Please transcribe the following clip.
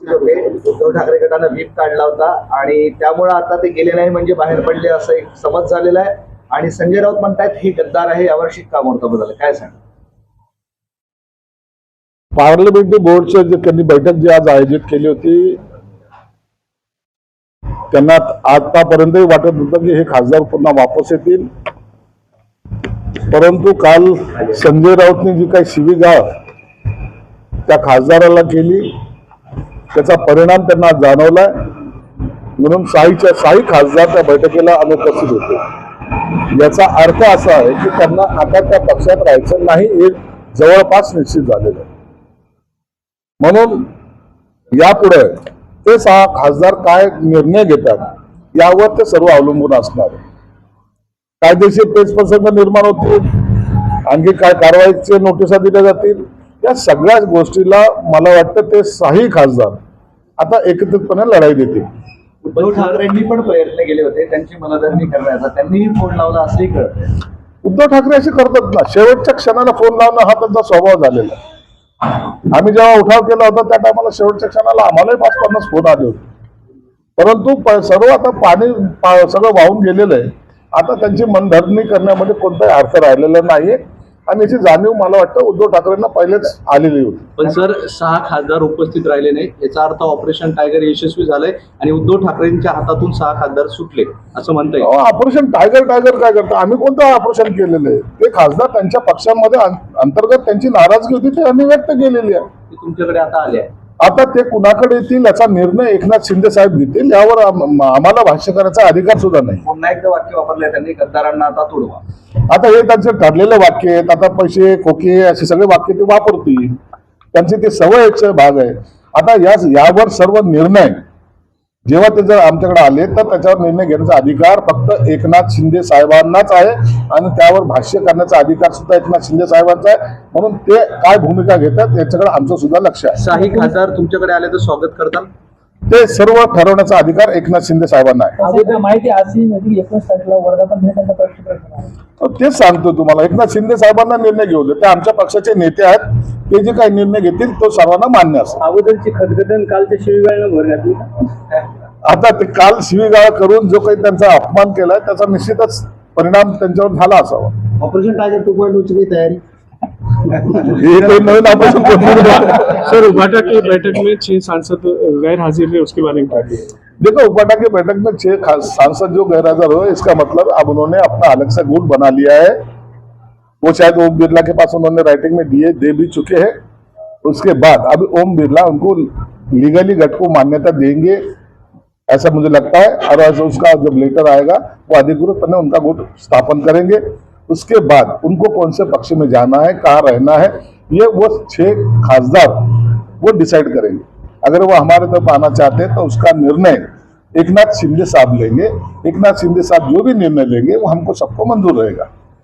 उद्धव ठाकरे गटानं व्हीप काढला होता आणि त्यामुळे आता ते गेले नाही म्हणजे बाहेर पडले असं एक समज झालेला आहे. आणि संजय राऊत म्हणतायत हे गद्दार आहे, यावर्षी का मोर्चा झालं, काय सांग? पार्लमेंटरी बोर्डचे जे त्यांनी बैठक जी आज आयोजित केली होती, त्यांना आतापर्यंतही वाटत होतं की हे खासदार पुन्हा वापस येतील, परंतु काल संजय राऊतने जी काही शिवीगाळ त्या खासदाराला केली त्याचा परिणाम त्यांना जाणवलाय. म्हणून साई खासदार त्या बैठकीला अनुपस्थित होते. याचा अर्थ असा आहे की त्यांना आता त्या पक्षात राहायचं नाही हे जवळपास निश्चित झालेलं आहे. म्हणून यापुढे ते 6 खासदार काय निर्णय घेतात यावर ते सर्व अवलंबून असणार आहे. कायदेशीर पेचप्रसंग निर्माण होतील, आणखी काय कारवाईचे नोटिसा दिल्या जातील, या सगळ्या गोष्टीला मला वाटतं ते 6 खासदार आता एकत्रितपणे लढाई देतील. उद्धव ठाकरेंनी पण प्रयत्न केले होते त्यांची मनधरणी करण्याचा, त्यांनीही फोन लावला असंही कळतंय. उद्धव ठाकरे असे करतात ना, शेवटच्या क्षणाला फोन लावणं हा त्यांचा स्वभाव झालेला आहे. आम्ही जेव्हा उठाव केला होता त्या टायमाला शेवटच्या क्षणाला आम्हालाही 5-50 फोन आले होते, परंतु सर्व आता पाणी सगळं वाहून गेलेलं आहे. आता त्यांची मनधरणी करण्यामध्ये कोणताही अर्थ राहिलेला नाहीये आणि याची जाणीव मला वाटतं उद्धव ठाकरेंना पहिलेच आलेली होती. पण सर 6 खासदार उपस्थित राहिले नाही याचा अर्थ ऑपरेशन टायगर यशस्वी झालंय आणि उद्धव ठाकरेंच्या हातातून 6 खासदार सुटले असं म्हणता येईल. ऑपरेशन टायगर काय करतं? आम्ही कोणतं ऑपरेशन केलेलं आहे? ते खासदार त्यांच्या पक्षांमध्ये अंतर्गत त्यांची नाराजगी होती ते आम्ही व्यक्त केलेली आहे. ते तुमच्याकडे आता आले आहे. आता ते कुणाकडे येतील याचा निर्णय एकनाथ शिंदे साहेब घेतील, यावर आम्हाला भाष्य करायचा अधिकार सुद्धा नाही. पुन्हा एकदा वाक्य वापरलंय त्यांनी, गद्दारांना आता तोडवा. आता हे त्यांचे ठरलेले वाक्य आहेत. आता पैसे खोके असे सगळे वाक्य ते वापरतील, त्यांची ते सवयीचा भाग आहे. आता यावर सर्व निर्णय जेव्हा ते जर आमच्याकडे आले तर त्याच्यावर निर्णय घेण्याचा अधिकार फक्त एकनाथ शिंदे साहेबांनाच आहे आणि त्यावर भाष्य करण्याचा अधिकार सुद्धा एकनाथ शिंदे साहेबांचा आहे. म्हणून ते काय भूमिका घेतात याच्याकडे आमचं सुद्धा लक्ष आहे. 6 खासदार तुमच्याकडे आले तर स्वागत करताल? ते सर्व ठरवण्याचा अधिकार एकनाथ शिंदे साहेबांना आहे. माहिती अशी म्हणजे 19 तारखेला वर्धापन दिनाचा प्रश्न तेच सांगतो तुम्हाला, एकनाथ शिंदे साहेबांना निर्णय घेऊ दे. ते आमच्या पक्षाचे नेते आहेत, ते जे काही निर्णय घेतील तो सर्वांना मान्य असेल. अगोदरची खदगदन कालच्या शिवीगाळनं भर घातली. आता ते काल शिवीगाळ करून जो काही त्यांचा अपमान केलाय त्याचा निश्चितच परिणाम त्यांच्यावर झाला असावा. ऑपरेशन टायगर 2.0 ची तयारी हे काही नवीन ऑपरेशन सर उभाटा की बैठक में 6 सांसद गैर हाजिर रहे, उसके बारे में क्या कहिए? देखो, उपाटा की बैठक में 6 सांसद जो गैरहाजिर हुए, इसका मतलब अब उन्होंने अपना अलग से गुट बना लिया है. वो शायद ओम बिरला के पास उन्होंने राइटिंग में दे भी चुके हैं. उसके बाद अब ओम बिरला उनको लीगली गट को मान्यता देंगे ऐसा मुझे लगता है, और उसका जब लेटर आएगा वो अधिकृतपणे उनका गुट स्थापन करेंगे. उसके बाद उनको कौन से पक्ष में जाना है, कहाँ रहना है, ये वो 6 खासदार वो डिसाइड करेंगे. अगर वो हमारे तरफ आना चाहते हैं तो उसका निर्णय एकनाथ शिंदे साहब लेंगे. एकनाथ शिंदे साहब जो भी निर्णय लेंगे वो हमको सबको मंजूर रहेगा.